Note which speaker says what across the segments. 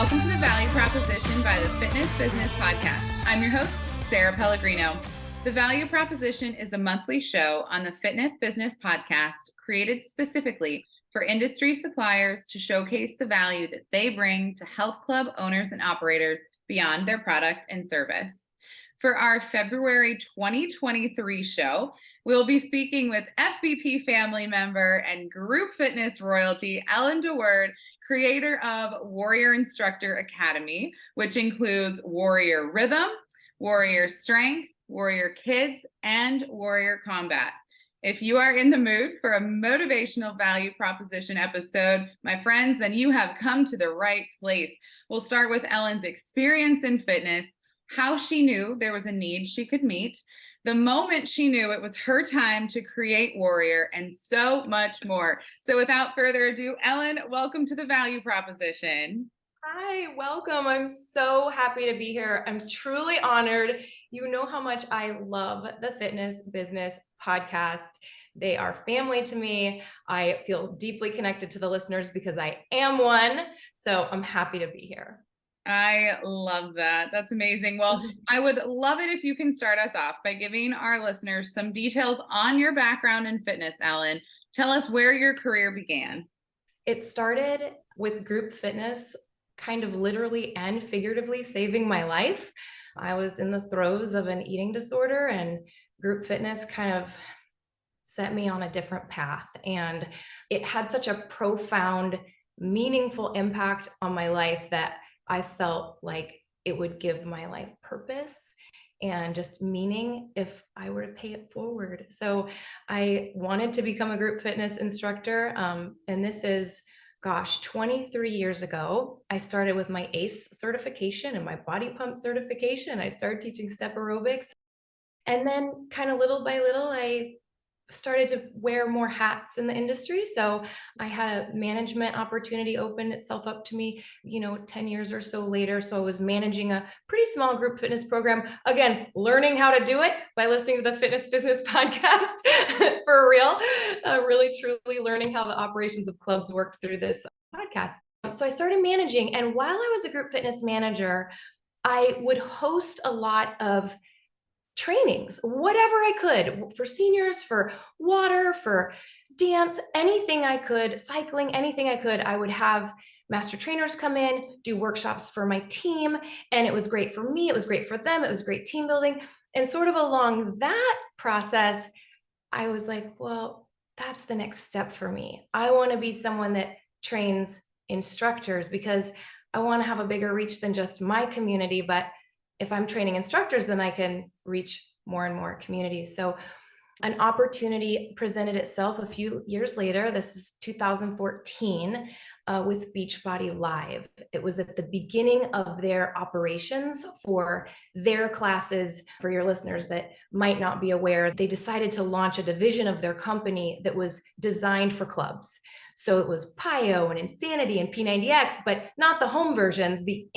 Speaker 1: welcome to the Value Proposition by the Fitness Business Podcast. I'm your host, Sarah Pellegrino. The Value Proposition is the monthly show on the Fitness Business Podcast created specifically for industry suppliers to showcase the value that they bring to health club owners and operators beyond their product and service. For our February 2023 show, we'll be speaking with FBP family member and group fitness royalty, Ellen DeWord, creator of Warrior Instructor Academy, which includes Warrior Rhythm, Warrior Strength, Warrior Kids, and Warrior Combat. If you are in the mood for a motivational value proposition episode, my friends, then you have come to the right place. We'll start with Ellen's experience in fitness, how she knew there was a need she could meet, the moment she knew it was her time to create Warrior, and so much more. So without further ado, Ellen, welcome to the Value Proposition.
Speaker 2: Hi, welcome. I'm so happy to be here. I'm truly honored. You know how much I love the Fitness Business Podcast. They are family to me. I feel deeply connected to the listeners because I am one. So I'm happy to be here.
Speaker 1: I love that. That's amazing. Well, I would love it if you can start us off by giving our listeners some details on your background in fitness, Ellen. Tell us where your career began.
Speaker 2: It started with group fitness, kind of literally and figuratively saving my life. I was in the throes of an eating disorder, and group fitness kind of set me on a different path. And it had such a profound, meaningful impact on my life that I felt like it would give my life purpose and just meaning if I were to pay it forward. So I wanted to become a group fitness instructor. And this is, 23 years ago. I started with my ACE certification and my body pump certification. I started teaching step aerobics. And then kind of little by little, I started to wear more hats in the industry. So I had a management opportunity open itself up to me, 10 years or so later. So I was managing a pretty small group fitness program. Again, learning how to do it by listening to the Fitness Business Podcast for real, really truly learning how the operations of clubs worked through this podcast. So I started managing. And while I was a group fitness manager, I would host a lot of trainings, whatever I could, for seniors, for water, for dance, anything I could, cycling, anything I could. I would have master trainers come in, do workshops for my team. And it was great for me. It was great for them. It was great team building. And sort of along that process, I was like, well, that's the next step for me. I want to be someone that trains instructors because I want to have a bigger reach than just my community, but if I'm training instructors, then I can reach more and more communities. So an opportunity presented itself a few years later. This is 2014 with Beachbody Live. It was at the beginning of their operations for their classes. For your listeners that might not be aware, they decided to launch a division of their company that was designed for clubs. So it was PiYo and Insanity and P90X, but not the home versions, the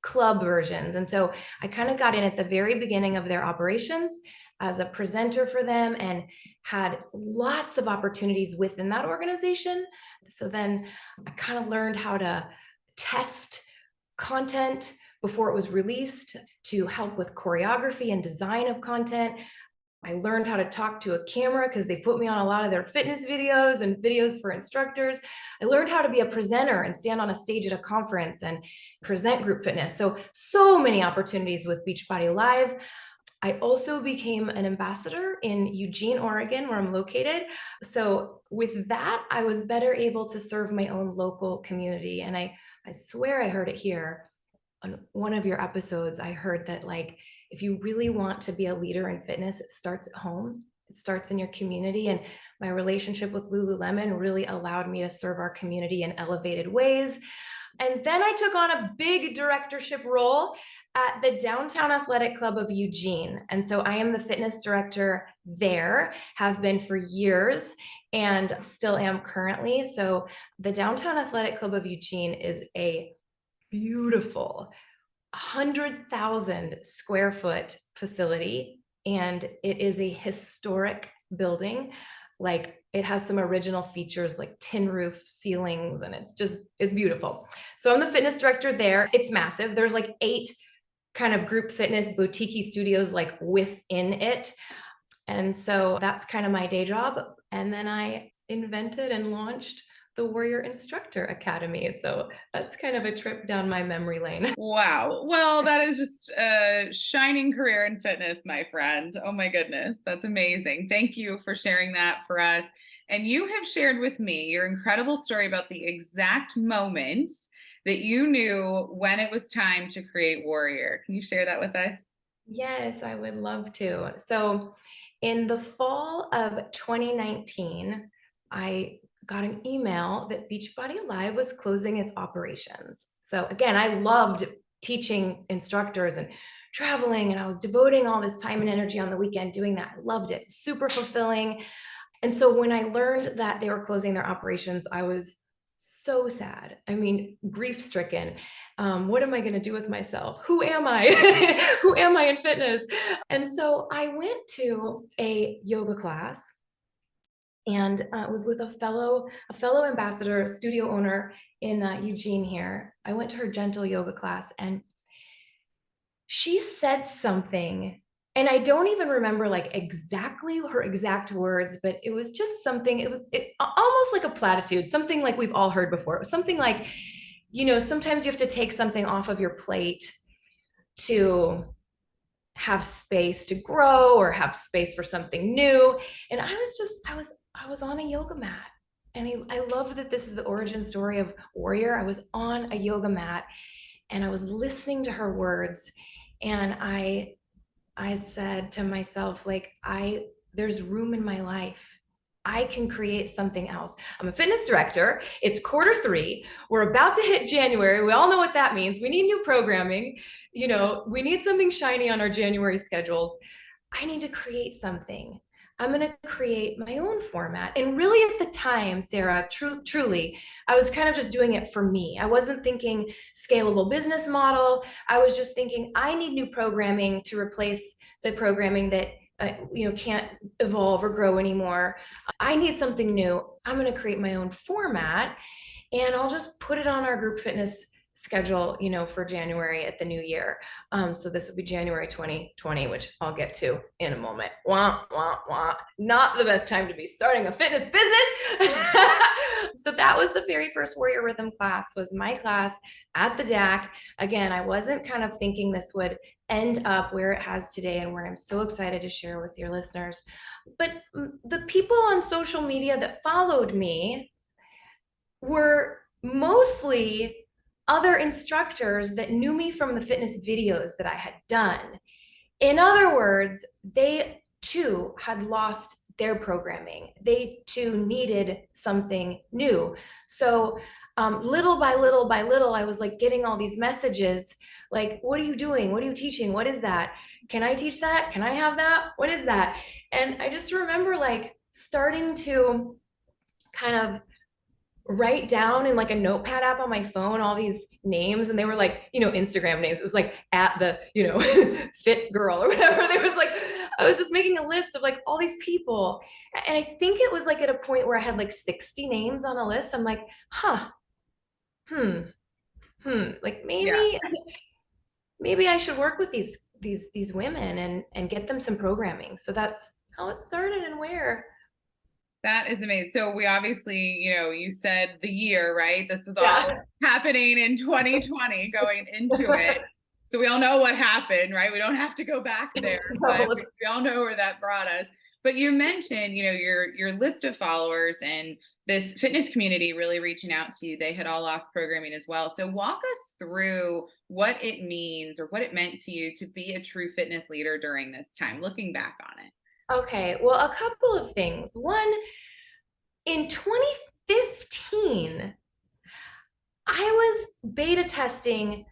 Speaker 2: club versions. And so I kind of got in at the very beginning of their operations as a presenter for them and had lots of opportunities within that organization. So then I kind of learned how to test content before it was released, to help with choreography and design of content. I learned how to talk to a camera because they put me on a lot of their fitness videos and videos for instructors. I learned how to be a presenter and stand on a stage at a conference and present group fitness. So many opportunities with Beachbody Live. I also became an ambassador in Eugene, Oregon, where I'm located. So with that, I was better able to serve my own local community. And I swear I heard it here on one of your episodes. I heard that, like, if you really want to be a leader in fitness, it starts at home. It starts in your community. And my relationship with Lululemon really allowed me to serve our community in elevated ways. And then I took on a big directorship role at the Downtown Athletic Club of Eugene. And so I am the fitness director there, have been for years, and still am currently. So the Downtown Athletic Club of Eugene is a beautiful 100,000 square foot facility, and it is a historic building. Like it has some original features like tin roof ceilings, and it's beautiful. So I'm the fitness director there. It's massive. There's like 8 kind of group fitness boutique studios like within it. And so that's kind of my day job. And then I invented and launched the Warrior Instructor Academy. So that's kind of a trip down my memory lane.
Speaker 1: Wow. Well, that is just a shining career in fitness, my friend. Oh my goodness. That's amazing. Thank you for sharing that for us. And you have shared with me your incredible story about the exact moment that you knew when it was time to create Warrior. Can you share that with us?
Speaker 2: Yes, I would love to. So in the fall of 2019, I got an email that Beachbody Live was closing its operations. So again, I loved teaching instructors and traveling, and I was devoting all this time and energy on the weekend doing that. I loved it, super fulfilling. And so when I learned that they were closing their operations, I was so sad. I mean, grief stricken. What am I going to do with myself? Who am I? Who am I in fitness? And so I went to a yoga class, and it was with a fellow ambassador, studio owner in Eugene here. I went to her gentle yoga class, and she said something, and I don't even remember like exactly her exact words, but it was just something. Almost like a platitude, something like we've all heard before. It was something like, sometimes you have to take something off of your plate to have space to grow or have space for something new. And I was on a yoga mat. And I love that this is the origin story of Warrior. I was on a yoga mat and I was listening to her words, and I said to myself, like, there's room in my life. I can create something else. I'm a fitness director. It's Q3. We're about to hit January. We all know what that means. We need new programming. We need something shiny on our January schedules. I need to create something. I'm going to create my own format. And really at the time, Sarah, truly, I was kind of just doing it for me. I wasn't thinking scalable business model. I was just thinking I need new programming to replace the programming that can't evolve or grow anymore. I need something new. I'm going to create my own format, and I'll just put it on our group fitness schedule, for January at the new year. So this would be January 2020, which I'll get to in a moment. Wah, wah, wah. Not the best time to be starting a fitness business. So that was the very first Warrior Rhythm class, was my class at the DAC. Again, I wasn't kind of thinking this would end up where it has today, and where I'm so excited to share with your listeners. But the people on social media that followed me were mostly other instructors that knew me from the fitness videos that I had done. In other words, they too had lost their programming. They too needed something new. So little by little by little, I was like getting all these messages like, what are you doing? What are you teaching? What is that? Can I teach that? Can I have that? What is that? And I just remember like starting to kind of write down in like a notepad app on my phone all these names, and they were like, Instagram names. It was like at the, fit girl or whatever. There was like, I was just making a list of like all these people. And I think it was like at a point where I had like 60 names on a list. I'm like, like
Speaker 1: Yeah.
Speaker 2: maybe I should work with these women and get them some programming. So that's how it started and where.
Speaker 1: That is amazing. So we obviously, you said the year, right? This was all
Speaker 2: Yeah.
Speaker 1: happening in 2020 going into it. So we all know what happened, right? We don't have to go back there, but we all know where that brought us. But you mentioned, your list of followers and this fitness community really reaching out to you. They had all lost programming as well. So walk us through what it means or what it meant to you to be a true fitness leader during this time, looking back on it.
Speaker 2: Okay, well, a couple of things. One, in 2015, I was beta testing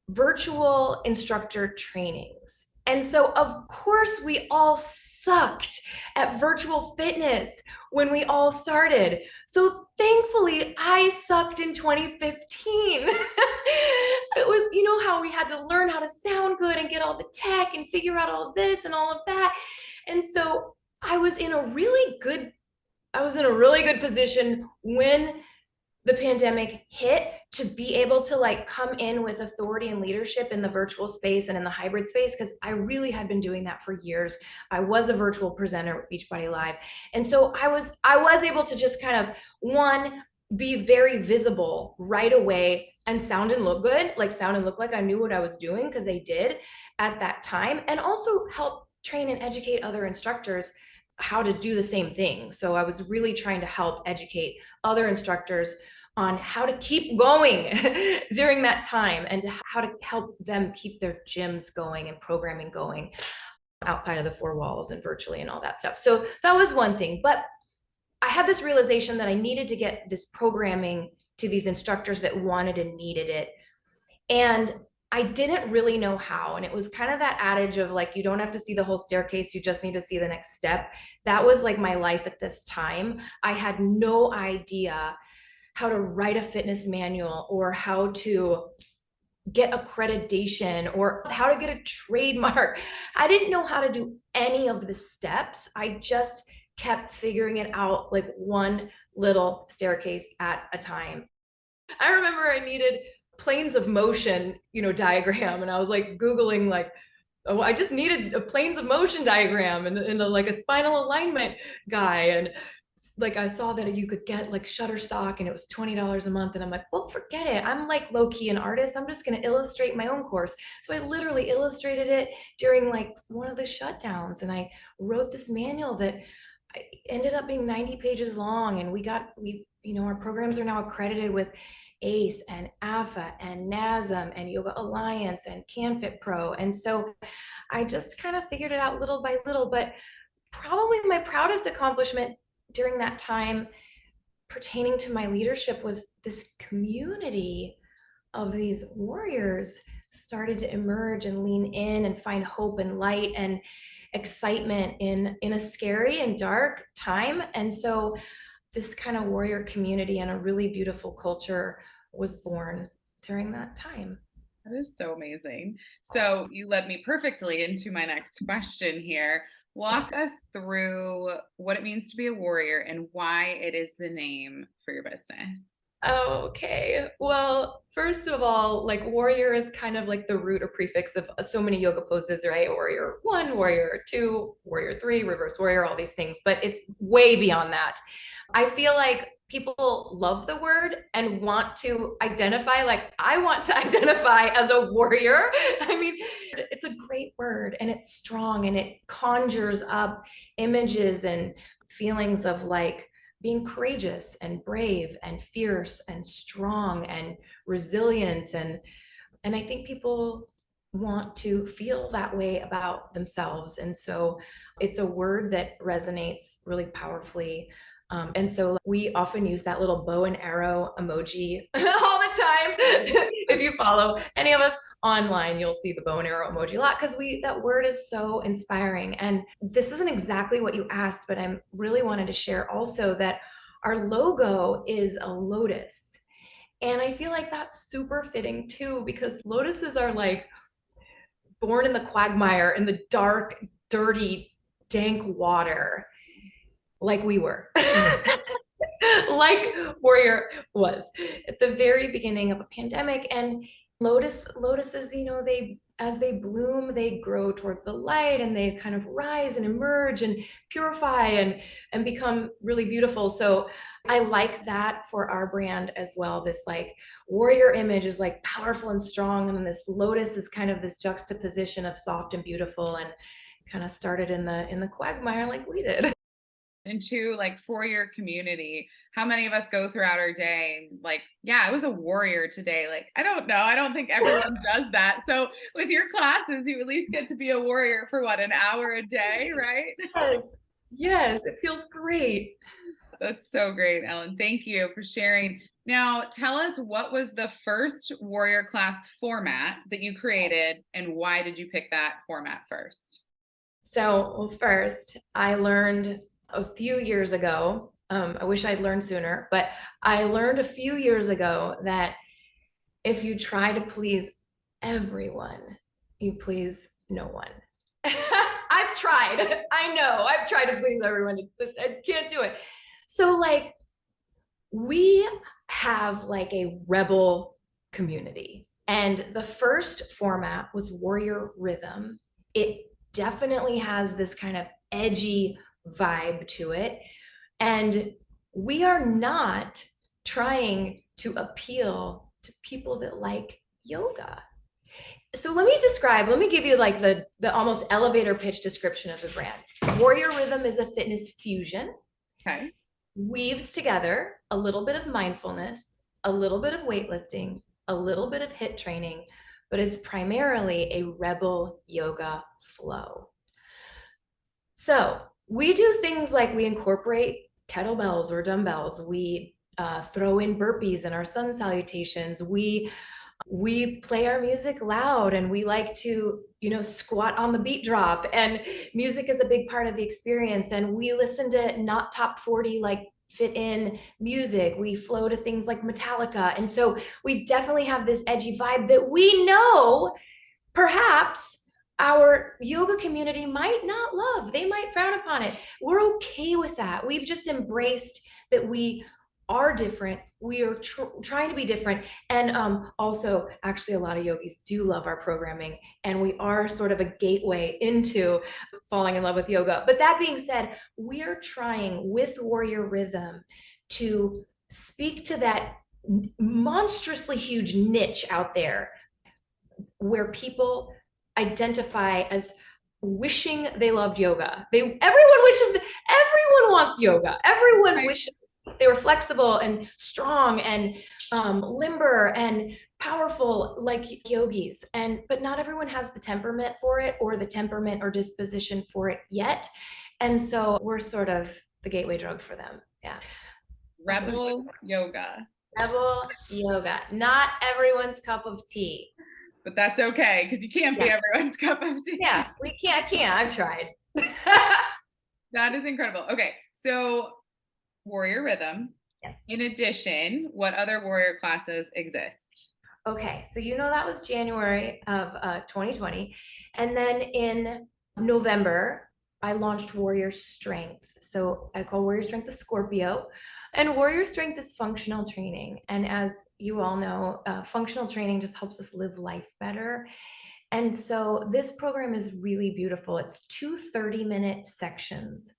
Speaker 2: virtual instructor trainings. And so, of course, we all sucked at virtual fitness when we all started. So thankfully, I sucked in 2015. It was, how we had to learn how to sound good and get all the tech and figure out all of this and all of that. And so I was in a really good I was in a really good position when the pandemic hit to be able to like come in with authority and leadership in the virtual space and in the hybrid space, because I really had been doing that for years. I was a virtual presenter with Beachbody Live, and so I was able to just kind of one, be very visible right away and sound and look good, like sound and look like I knew what I was doing, because they did at that time, and also help train and educate other instructors how to do the same thing. So I was really trying to help educate other instructors on how to keep going during that time, and how to help them keep their gyms going and programming going outside of the four walls and virtually and all that stuff. So that was one thing. But I had this realization that I needed to get this programming to these instructors that wanted and needed it. And I didn't really know how. And it was kind of that adage of like, you don't have to see the whole staircase, you just need to see the next step. That was like my life at this time. I had no idea how to write a fitness manual, or how to get accreditation, or how to get a trademark. I didn't know how to do any of the steps. I just kept figuring it out like one little staircase at a time. I remember I needed planes of motion, diagram. And I was like Googling like, oh, I just needed a planes of motion diagram and like a spinal alignment guy. And like I saw that you could get like Shutterstock and it was $20 a month. And I'm like, well, forget it. I'm like low key an artist. I'm just going to illustrate my own course. So I literally illustrated it during like one of the shutdowns. And I wrote this manual that ended up being 90 pages long. And our programs are now accredited with ACE and AFA and NASM and Yoga Alliance and CanFit Pro. And so I just kind of figured it out little by little. But probably my proudest accomplishment during that time pertaining to my leadership was this community of these warriors started to emerge and lean in and find hope and light and excitement in a scary and dark time. And so this kind of warrior community and a really beautiful culture was born during that time.
Speaker 1: That is so amazing. So you led me perfectly into my next question here. Walk us through what it means to be a warrior and why it is the name for your business.
Speaker 2: Okay. Well, first of all, like warrior is kind of like the root or prefix of so many yoga poses, right? Warrior one, warrior two, warrior three, reverse warrior, all these things, but it's way beyond that. I feel like people love the word and want to identify, like I want to identify as a warrior. I mean, it's a great word and it's strong and it conjures up images and feelings of like being courageous and brave and fierce and strong and resilient. And I think people want to feel that way about themselves. And so it's a word that resonates really powerfully. And so we often use that little bow and arrow emoji all the time. If you follow any of us online, you'll see the bow and arrow emoji a lot, because that word is so inspiring. And this isn't exactly what you asked, but I really wanted to share also that our logo is a lotus. And I feel like that's super fitting too, because lotuses are like born in the quagmire, in the dark, dirty, dank water, like we were. Like Warrior was at the very beginning of a pandemic. And lotuses, as they bloom, they grow towards the light and they kind of rise and emerge and purify and become really beautiful. So I like that for our brand as well. This like warrior image is like powerful and strong, and then this lotus is kind of this juxtaposition of soft and beautiful, and kind of started in the quagmire like we did.
Speaker 1: Into like for your community, how many of us go throughout our day like, yeah, I was a warrior today? Like, I don't know, I don't think everyone does that. So with your classes, you at least get to be a warrior for what, an hour a day, right?
Speaker 2: Yes, it feels great.
Speaker 1: That's so great, Ellen. Thank you for sharing. Now tell us, what was the first warrior class format that you created, and why did you pick that format first?
Speaker 2: So, well, first, I learned a few years ago, I wish I'd learned sooner, but I learned a few years ago that if you try to please everyone, you please no one. I've tried. I know I've tried to please everyone. I can't do it. So like we have like a rebel community. And the first format was Warrior Rhythm. It definitely has this kind of edgy vibe to it. And we are not trying to appeal to people that like yoga. So let me give you like the almost elevator pitch description of the brand. Warrior Rhythm is a fitness fusion.
Speaker 1: Okay.
Speaker 2: Weaves together a little bit of mindfulness, a little bit of weightlifting, a little bit of HIIT training, but is primarily a rebel yoga flow. So we do things like we incorporate kettlebells or dumbbells. We throw in burpees in our sun salutations. We play our music loud, and we like to squat on the beat drop, and music is a big part of the experience. And we listen to not top 40 like fit in music. We flow to things like Metallica, and so we definitely have this edgy vibe that we know perhaps our yoga community might not love. They might frown upon it. We're okay with that. We've just embraced that we are different. We are trying to be different. And also, actually, a lot of yogis do love our programming, and we are sort of a gateway into falling in love with yoga. But that being said, we are trying with Warrior Rhythm to speak to that monstrously huge niche out there where people identify as wishing they loved yoga. Everyone wants yoga. Everyone
Speaker 1: Right.
Speaker 2: wishes they were flexible and strong and limber and powerful like yogis. But not everyone has the temperament for it, or the temperament or disposition for it yet. And so we're sort of the gateway drug for them. Yeah.
Speaker 1: Rebel yoga.
Speaker 2: Rebel yoga. Not everyone's cup of tea.
Speaker 1: But that's okay, because you can't be
Speaker 2: Yeah.
Speaker 1: everyone's cup of tea.
Speaker 2: Yeah, we can't. I've tried.
Speaker 1: That is incredible. Okay, so Warrior Rhythm.
Speaker 2: Yes.
Speaker 1: In addition, what other warrior classes exist?
Speaker 2: Okay, so that was January of 2020. And then in November, I launched Warrior Strength. So I call Warrior Strength the Scorpio. And Warrior Strength is functional training. And as you all know, functional training just helps us live life better. And so this program is really beautiful. It's two 30-minute sections,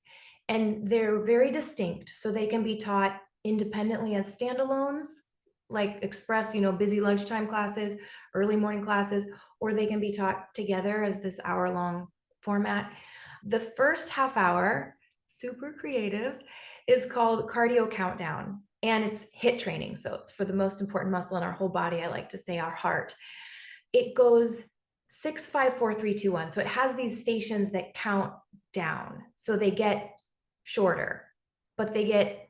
Speaker 2: and they're very distinct. So they can be taught independently as standalones, like express, busy lunchtime classes, early morning classes, or they can be taught together as this hour-long format. The first half hour, super creative, is called Cardio Countdown, and it's HIIT training. So it's for the most important muscle in our whole body. I like to say our heart. It goes 6, 5, 4, 3, 2, 1. So it has these stations that count down. So they get shorter, but they get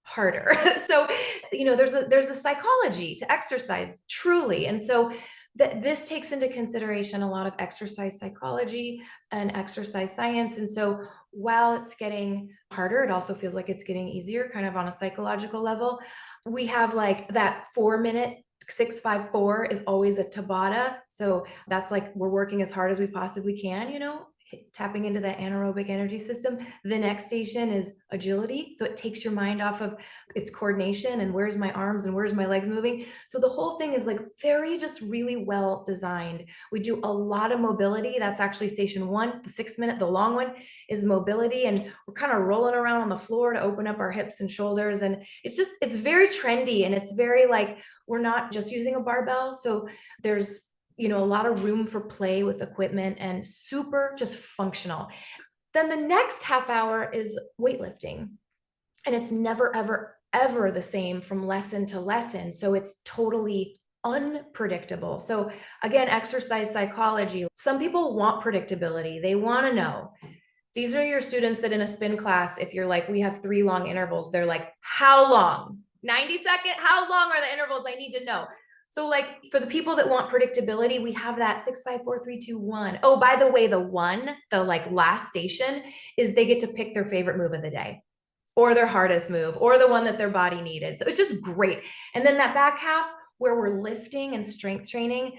Speaker 2: harder. So, there's a psychology to exercise, truly. And so this takes into consideration a lot of exercise psychology and exercise science. And so while it's getting harder, it also feels like it's getting easier, kind of on a psychological level. We have like that 4-minute 6-5-4 is always a Tabata. So that's like we're working as hard as we possibly can, tapping into that anaerobic energy system. The next station is agility. So it takes your mind off of its coordination and where's my arms and where's my legs moving. So the whole thing is like very just really well designed. We do a lot of mobility. That's actually station 1. The 6-minute, the long one, is mobility. And we're kind of rolling around on the floor to open up our hips and shoulders. And it's very trendy, and it's very like, we're not just using a barbell. So there's a lot of room for play with equipment, and super just functional. Then the next half hour is weightlifting, and it's never, ever, ever the same from lesson to lesson. So it's totally unpredictable. So again, exercise psychology. Some people want predictability. They want to know. These are your students that in a spin class, if you're like, we have 3 long intervals, they're like, how long? 90 seconds? How long are the intervals? I need to know. So like for the people that want predictability, we have that 6, 5, 4, 3, 2, 1. Oh, by the way, the like last station is they get to pick their favorite move of the day, or their hardest move, or the one that their body needed. So it's just great. And then that back half, where we're lifting and strength training,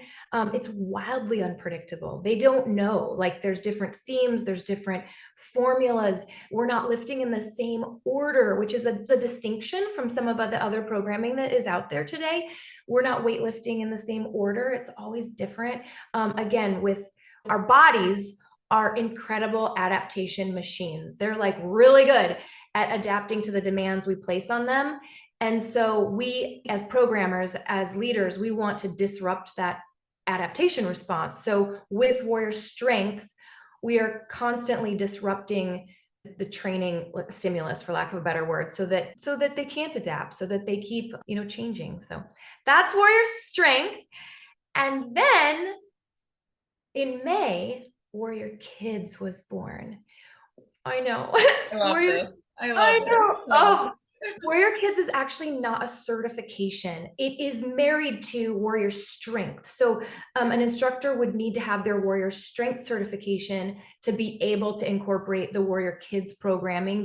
Speaker 2: it's wildly unpredictable. They don't know, like there's different themes, there's different formulas. We're not lifting in the same order, which is the distinction from some of the other programming that is out there today. We're not weightlifting in the same order. It's always different. Again, with our bodies are incredible adaptation machines. They're like really good at adapting to the demands we place on them. And so we, as programmers, as leaders, we want to disrupt that adaptation response. So with Warrior Strength, we are constantly disrupting the training stimulus, for lack of a better word, so that they can't adapt, so that they keep, changing. So that's Warrior Strength. And then in May, Warrior Kids was born. I know.
Speaker 1: I love this. I love
Speaker 2: know.
Speaker 1: This.
Speaker 2: Oh, Warrior Kids is actually not a certification. It is married to Warrior Strength. So an instructor would need to have their Warrior Strength certification to be able to incorporate the Warrior Kids programming.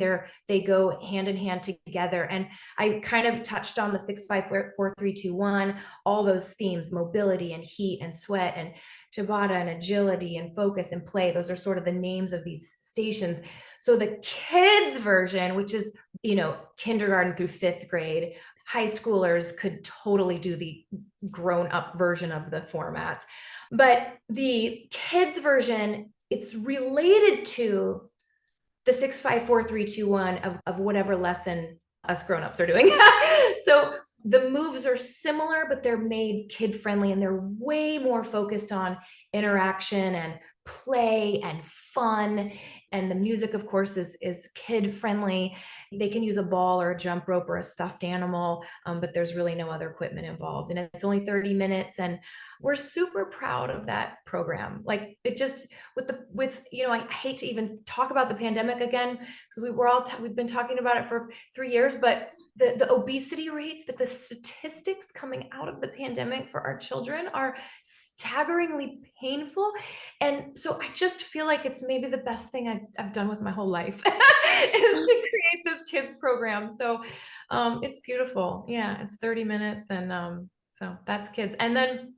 Speaker 2: They go hand in hand together. And I kind of touched on the 6, 5, 4, 3, 2, 1, all those themes, mobility and heat and sweat and Tabata and agility and focus and play. Those are sort of the names of these stations. So the kids version, which is, kindergarten through 5th grade, high schoolers could totally do the grown-up version of the formats. But the kids version, it's related to the 6, 5, 4, 3, 2, 1 of whatever lesson us grown-ups are doing. So the moves are similar, but they're made kid-friendly, and they're way more focused on interaction and play and fun. And the music, of course, is kid-friendly. They can use a ball or a jump rope or a stuffed animal, but there's really no other equipment involved. And it's only 30 minutes. And we're super proud of that program. Like it just I hate to even talk about the pandemic again, because we've been talking about it for 3 years, but the obesity rates, the statistics coming out of the pandemic for our children are staggeringly painful. And so I just feel like it's maybe the best thing I've done with my whole life is to create this kids program. So it's beautiful. Yeah, it's 30 minutes. And so that's kids. And then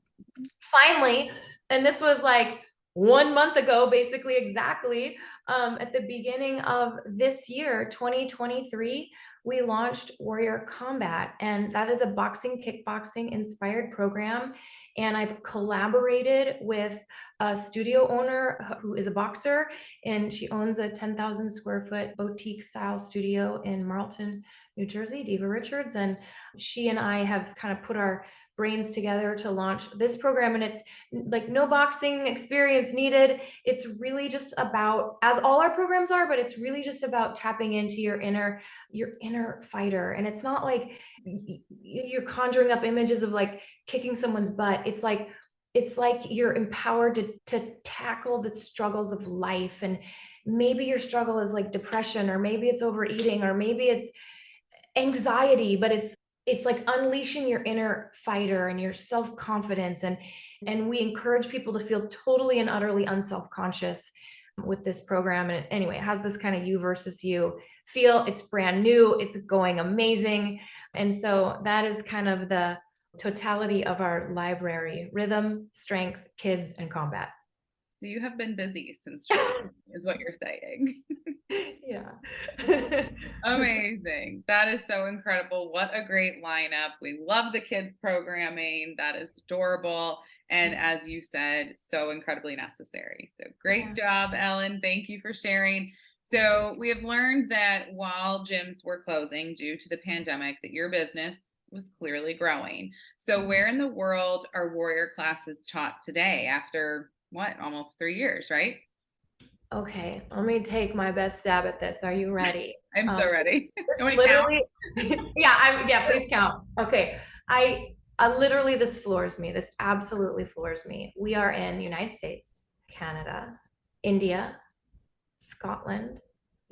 Speaker 2: finally, and this was like 1 month ago, basically exactly, at the beginning of this year, 2023, we launched Warrior Combat, and that is a kickboxing inspired program. And I've collaborated with a studio owner who is a boxer, and she owns a 10,000 square foot boutique style studio in Marlton, New Jersey, Diva Richards. And she and I have kind of put our brains together to launch this program, and it's like no boxing experience needed. It's really just about, as all our programs are, but it's really just about tapping into your inner fighter. And it's not like you're conjuring up images of like kicking someone's butt. It's like you're empowered to tackle the struggles of life. And maybe your struggle is like depression, or maybe it's overeating, or maybe it's anxiety, but it's like unleashing your inner fighter and your self-confidence. And we encourage people to feel totally and utterly unself-conscious with this program. And anyway, it has this kind of you versus you feel. It's brand new. It's going amazing. And so that is kind of the totality of our library: rhythm, strength, kids, and combat.
Speaker 1: So you have been busy since June, is what you're saying.
Speaker 2: Yeah.
Speaker 1: Amazing. That is so incredible. What a great lineup. We love the kids programming. That is adorable. And as you said, so incredibly necessary. So great job, Ellen. Thank you for sharing. So we have learned that while gyms were closing due to the pandemic, that your business was clearly growing. So where in the world are Warrior classes taught today after almost 3 years, right?
Speaker 2: Okay, let me take my best stab at this. Are you ready?
Speaker 1: I'm so ready.
Speaker 2: Literally, yeah, please count. Okay, I literally, this floors me. This absolutely floors me. We are in the United States, Canada, India, Scotland,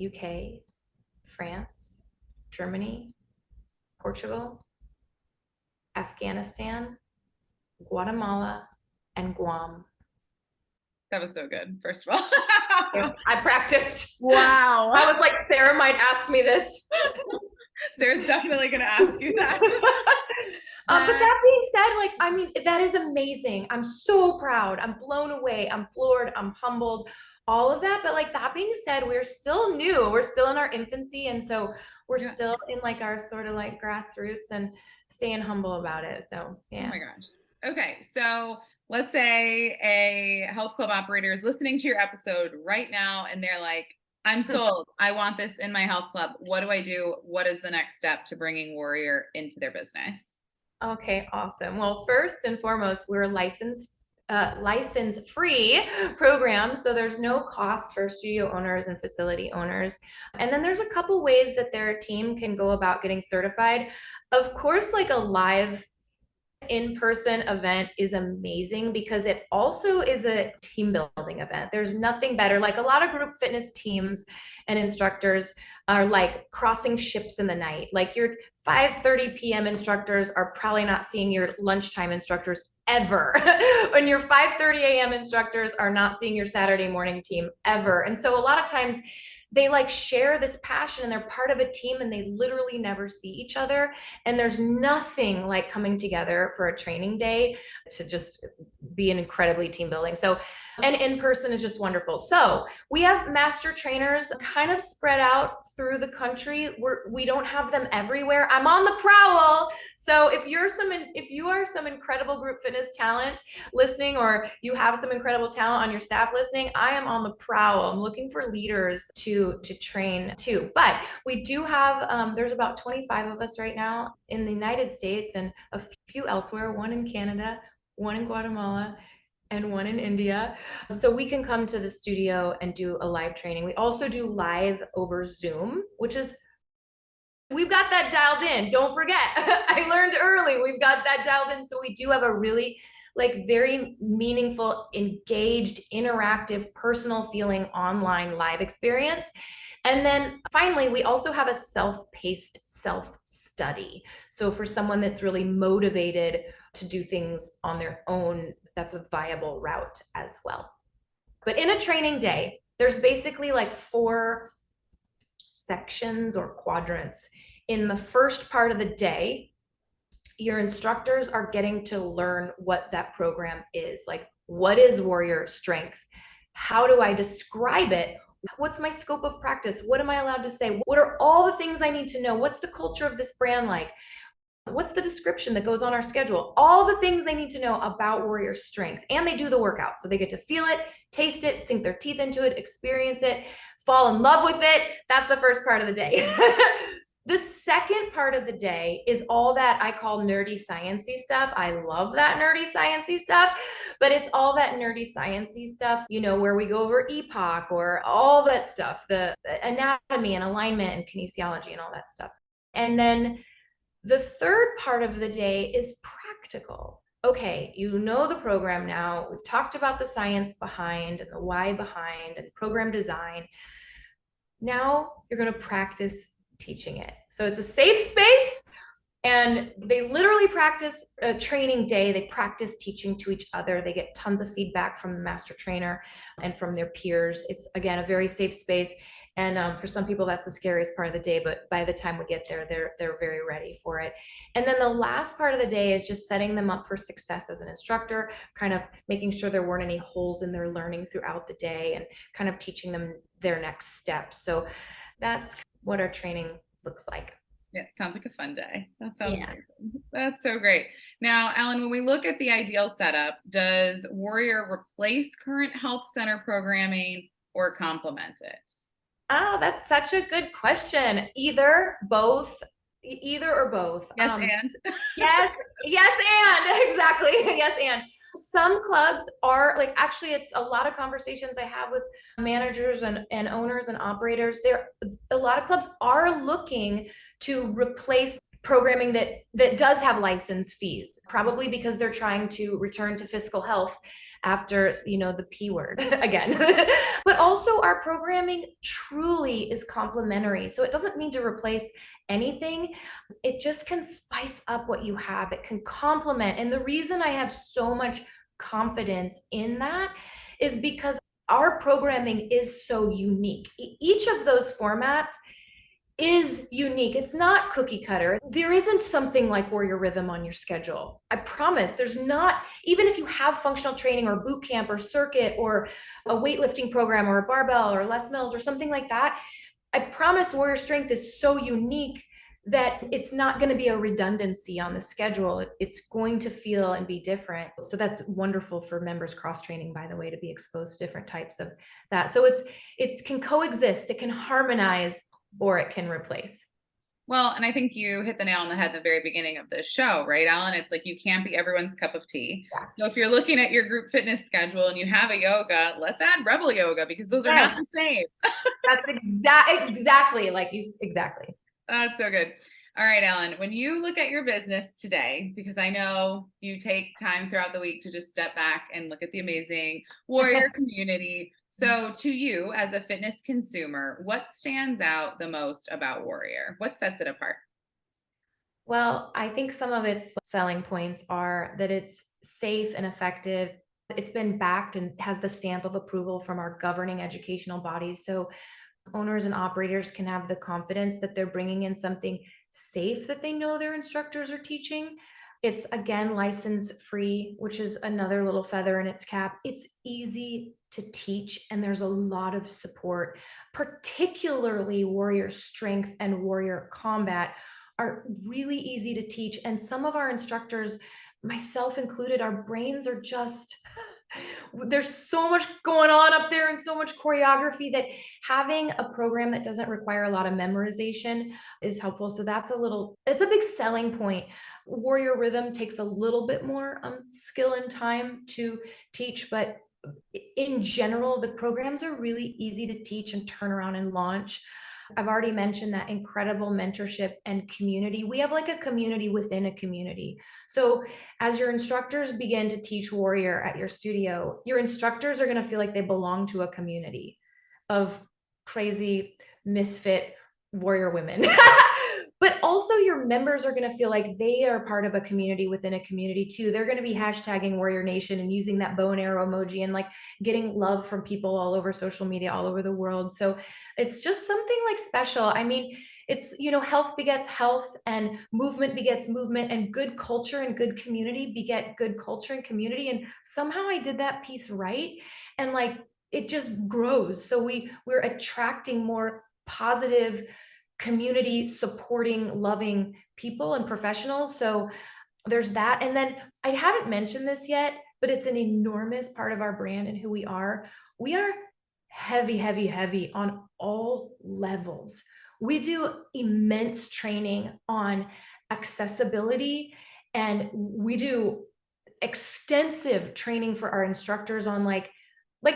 Speaker 2: UK, France, Germany, Portugal, Afghanistan, Guatemala, and Guam.
Speaker 1: That was so good, first of all.
Speaker 2: I practiced.
Speaker 1: Wow.
Speaker 2: I was like, Sarah might ask me this.
Speaker 1: Sarah's definitely going to ask you that.
Speaker 2: But that being said, like, I mean, that is amazing. I'm so proud. I'm blown away. I'm floored. I'm humbled, all of that. But like that being said, we're still new. We're still in our infancy. And so we're
Speaker 1: Yeah.
Speaker 2: still in like our sort of like grassroots and staying humble about it. So
Speaker 1: Oh
Speaker 2: yeah.
Speaker 1: my gosh. Okay, so let's say a health club operator is listening to your episode right now and they're like, I'm sold. I want this in my health club. What do I do? What is the next step to bringing Warrior into their business?
Speaker 2: Okay, awesome. Well, first and foremost, we're a license free program. So there's no cost for studio owners and facility owners. And then there's a couple ways that their team can go about getting certified. Of course, like a live in-person event is amazing because it also is a team building event. There's nothing better. Like a lot of group fitness teams and instructors are like crossing ships in the night. Like your 5:30 p.m. instructors are probably not seeing your lunchtime instructors ever. And your 5:30 a.m. instructors are not seeing your Saturday morning team ever. And so a lot of times they like share this passion and they're part of a team and they literally never see each other. And there's nothing like coming together for a training day to just be an incredibly team building. So, and in person is just wonderful. So we have master trainers kind of spread out through the country. We don't have them everywhere. I'm on the prowl. So if you are some incredible group fitness talent listening, or you have some incredible talent on your staff listening, I am on the prowl. I'm looking for leaders to train too. But we do have there's about 25 of us right now in the United States and a few elsewhere, one in Canada, one in Guatemala, and one in India. So we can come to the studio and do a live training. We also do live over Zoom, which is we've got that dialed in. Don't forget, I learned early. We've got that dialed in. So we do have a really like very meaningful, engaged, interactive, personal feeling online live experience. And then finally, we also have a self-paced self-study. So for someone that's really motivated to do things on their own, that's a viable route as well. But in a training day, there's basically like 4 sections or quadrants. In the first part of the day, your instructors are getting to learn what that program is. Like, what is Warrior Strength? How do I describe it? What's my scope of practice? What am I allowed to say? What are all the things I need to know? What's the culture of this brand like? What's the description that goes on our schedule? All the things they need to know about Warrior Strength. And they do the workout. So they get to feel it, taste it, sink their teeth into it, experience it, fall in love with it. That's the first part of the day. The second part of the day is all that I call nerdy sciencey stuff. I love that nerdy sciencey stuff, but it's all that nerdy sciencey stuff, you know, where we go over EPOC or all that stuff, the anatomy and alignment and kinesiology and all that stuff. And then the third part of the day is practical. Okay, you know the program now. We've talked about the science behind and the why behind and program design. Now you're going to practice teaching it. So it's a safe space and they literally practice a training day. They practice teaching to each other. They get tons of feedback from the master trainer and from their peers. It's again, a very safe space. And for some people, that's the scariest part of the day. But by the time we get there, they're very ready for it. And then the last part of the day is just setting them up for success as an instructor, kind of making sure there weren't any holes in their learning throughout the day and kind of teaching them their next steps. So that's what our training looks like.
Speaker 1: Yeah, sounds like a fun day. That sounds amazing. That's so great. Now, Ellen, when we look at the ideal setup, does Warrior replace current health center programming or complement it?
Speaker 2: Oh, that's such a good question. Either, both, either or both.
Speaker 1: Yes, and
Speaker 2: yes, and exactly. Yes, and some clubs are like, actually, it's a lot of conversations I have with managers and owners and operators. A lot of clubs are looking to replace programming that does have license fees, probably because they're trying to return to fiscal health after, you know, the P word again. But also our programming truly is complementary. So it doesn't need to replace anything. It just can spice up what you have. It can complement. And the reason I have so much confidence in that is because our programming is so unique. Each of those formats is unique. It's not cookie cutter. There isn't something like Warrior Rhythm on your schedule. I promise there's not, even if you have functional training or boot camp or circuit or a weightlifting program or a barbell or Les Mills or something like that, I promise Warrior Strength is so unique that it's not going to be a redundancy on the schedule. It's going to feel and be different. So that's wonderful for members cross training, by the way, to be exposed to different types of that. So it can coexist, it can harmonize, or it can replace.
Speaker 1: Well, and I think you hit the nail on the head at the very beginning of the show, right, Alan? It's like you can't be everyone's cup of tea.
Speaker 2: Yeah.
Speaker 1: So if you're looking at your group fitness schedule and you have a yoga, let's add Rebel Yoga because those are not the same.
Speaker 2: That's exactly like you, exactly.
Speaker 1: That's so good. All right, Ellen, when you look at your business today, because I know you take time throughout the week to just step back and look at the amazing warrior community. So to you as a fitness consumer, what stands out the most about Warrior? What sets it apart?
Speaker 2: Well, I think some of its selling points are that it's safe and effective. It's been backed and has the stamp of approval from our governing educational bodies. So owners and operators can have the confidence that they're bringing in something safe that they know their instructors are teaching. It's again license free, which is another little feather in its cap. It's easy to teach and there's a lot of support, particularly warrior strength and warrior combat are really easy to teach. And some of our instructors, myself included, our brains are just there's so much going on up there and so much choreography that having a program that doesn't require a lot of memorization is helpful. So it's a big selling point. Warrior Rhythm takes a little bit more skill and time to teach, but in general, the programs are really easy to teach and turn around and launch. I've already mentioned that incredible mentorship and community. We have like a community within a community. So as your instructors begin to teach Warrior at your studio, your instructors are going to feel like they belong to a community of crazy misfit warrior women. But also your members are going to feel like they are part of a community within a community too. They're going to be hashtagging Warrior Nation and using that bow and arrow emoji and like getting love from people all over social media, all over the world. So it's just something like special. I mean, it's, health begets health and movement begets movement and good culture and good community beget good culture and community. And somehow I did that piece right. And like, it just grows. So we're attracting more positive community supporting, loving people and professionals. So there's that. And then I haven't mentioned this yet, but it's an enormous part of our brand and who we are. We are heavy, heavy, heavy on all levels. We do immense training on accessibility and we do extensive training for our instructors on like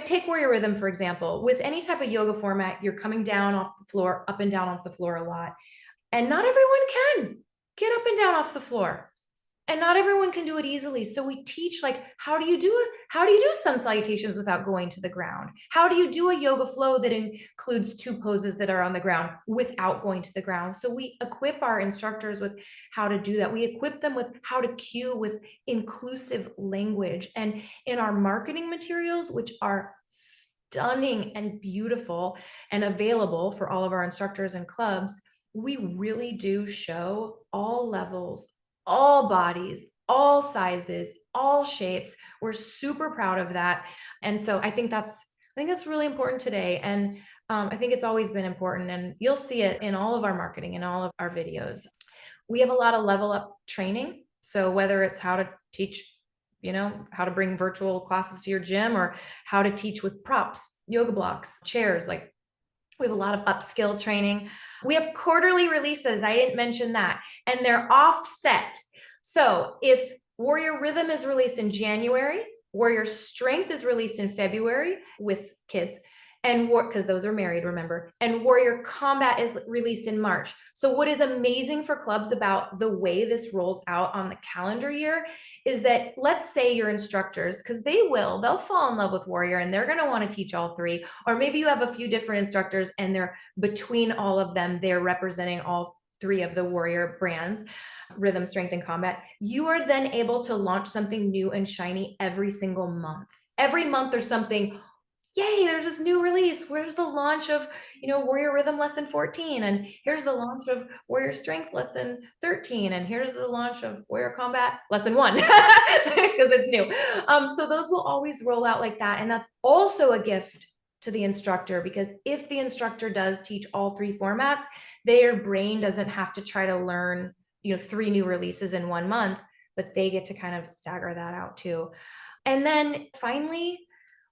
Speaker 2: take Warrior Rhythm, for example. With any type of yoga format, you're coming down off the floor, up and down off the floor a lot. And not everyone can get up and down off the floor. And not everyone can do it easily. So we teach like, how do you do it? How do you do sun salutations without going to the ground? How do you do a yoga flow that includes two poses that are on the ground without going to the ground? So we equip our instructors with how to do that. We equip them with how to cue with inclusive language. And in our marketing materials, which are stunning and beautiful and available for all of our instructors and clubs, we really do show all levels, all bodies, all sizes, all shapes. We're super proud of that. And so I think that's really important today. And I think it's always been important. And you'll see it in all of our marketing and all of our videos. We have a lot of level up training. So whether it's how to teach, how to bring virtual classes to your gym or how to teach with props, yoga blocks, chairs, like we have a lot of upskill training. We have quarterly releases. I didn't mention that. And they're offset. So if Warrior Rhythm is released in January, Warrior Strength is released in February with kids, and because those are married, remember, and Warrior Combat is released in March. So what is amazing for clubs about the way this rolls out on the calendar year is that, let's say your instructors, because they'll fall in love with Warrior and they're going to want to teach all three, or maybe you have a few different instructors and they're between all of them, they're representing all three of the Warrior brands, Rhythm, Strength, and Combat. You are then able to launch something new and shiny every single month. Every month there's something yay, there's this new release. Where's the launch of, Warrior Rhythm Lesson 14? And here's the launch of Warrior Strength Lesson 13. And here's the launch of Warrior Combat Lesson 1, because it's new. So those will always roll out like that. And that's also a gift to the instructor, because if the instructor does teach all 3 formats, their brain doesn't have to try to learn, 3 new releases in 1 month, but they get to kind of stagger that out too. And then finally,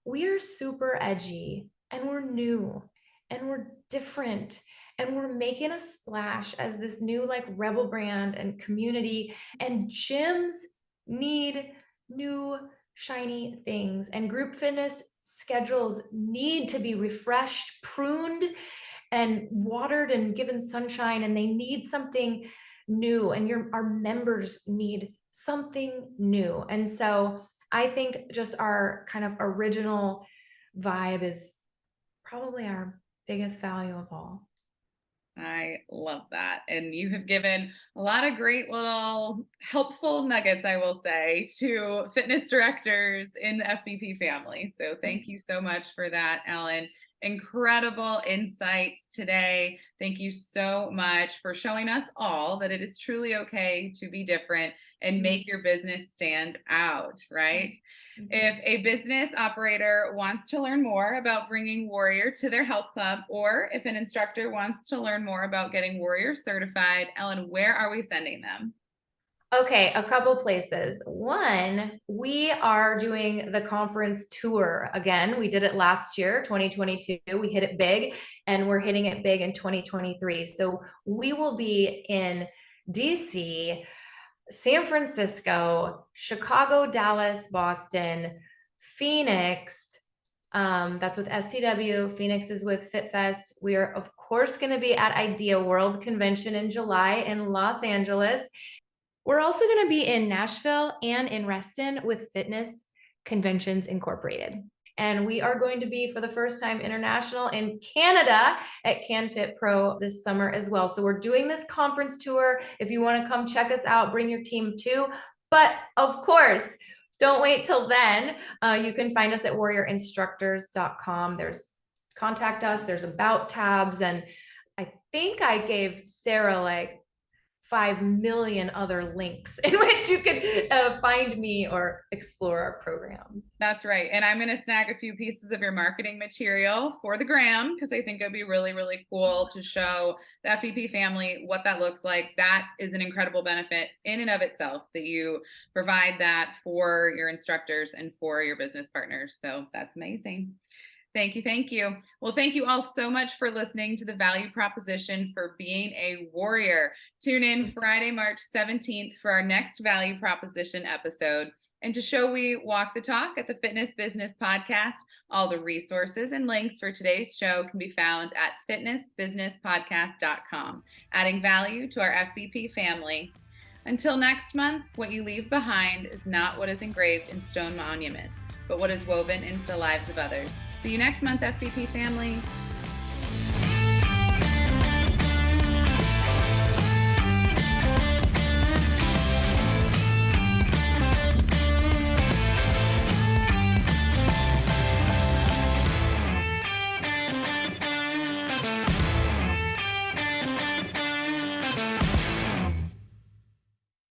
Speaker 2: we are super edgy and we're new and we're different and we're making a splash as this new like rebel brand and community, and gyms need new shiny things, and group fitness schedules need to be refreshed, pruned, and watered and given sunshine, and they need something new, and our members need something new. And so I think just our kind of original vibe is probably our biggest value of all.
Speaker 1: I love that. And you have given a lot of great little helpful nuggets, I will say, to fitness directors in the FBP family. So thank you so much for that, Ellen. Incredible insight today. Thank you so much for showing us all that it is truly okay to be different and make your business stand out, right? If a business operator wants to learn more about bringing Warrior to their health club, or if an instructor wants to learn more about getting Warrior certified, Ellen, where are we sending them?
Speaker 2: Okay, a couple places. One, we are doing the conference tour again. We did it last year, 2022. We hit it big, and we're hitting it big in 2023. So we will be in DC, San Francisco, Chicago, Dallas, Boston, Phoenix. That's with STW. Phoenix is with FitFest. We are, of course, going to be at Idea World Convention in July in Los Angeles. We're also going to be in Nashville and in Reston with Fitness Conventions Incorporated. And we are going to be, for the first time, international in Canada at CanFit Pro this summer as well. So we're doing this conference tour. If you want to come check us out, bring your team too. But of course, don't wait till then. You can find us at warriorinstructors.com. There's contact us, there's about tabs. And I think I gave Sarah like 5 million other links in which you can find me or explore our programs.
Speaker 1: That's right. And I'm going to snag a few pieces of your marketing material for the gram, because I think it'd be really, really cool to show the FBP family what that looks like. That is an incredible benefit in and of itself, that you provide that for your instructors and for your business partners. So that's amazing. Thank you. Thank you. Well, thank you all so much for listening to the value proposition for being a warrior. Tune in Friday, March 17th for our next value proposition episode. And to show we walk the talk at the Fitness Business Podcast, all the resources and links for today's show can be found at fitnessbusinesspodcast.com, adding value to our FBP family. Until next month, what you leave behind is not what is engraved in stone monuments, but what is woven into the lives of others. See you next month, FBP family.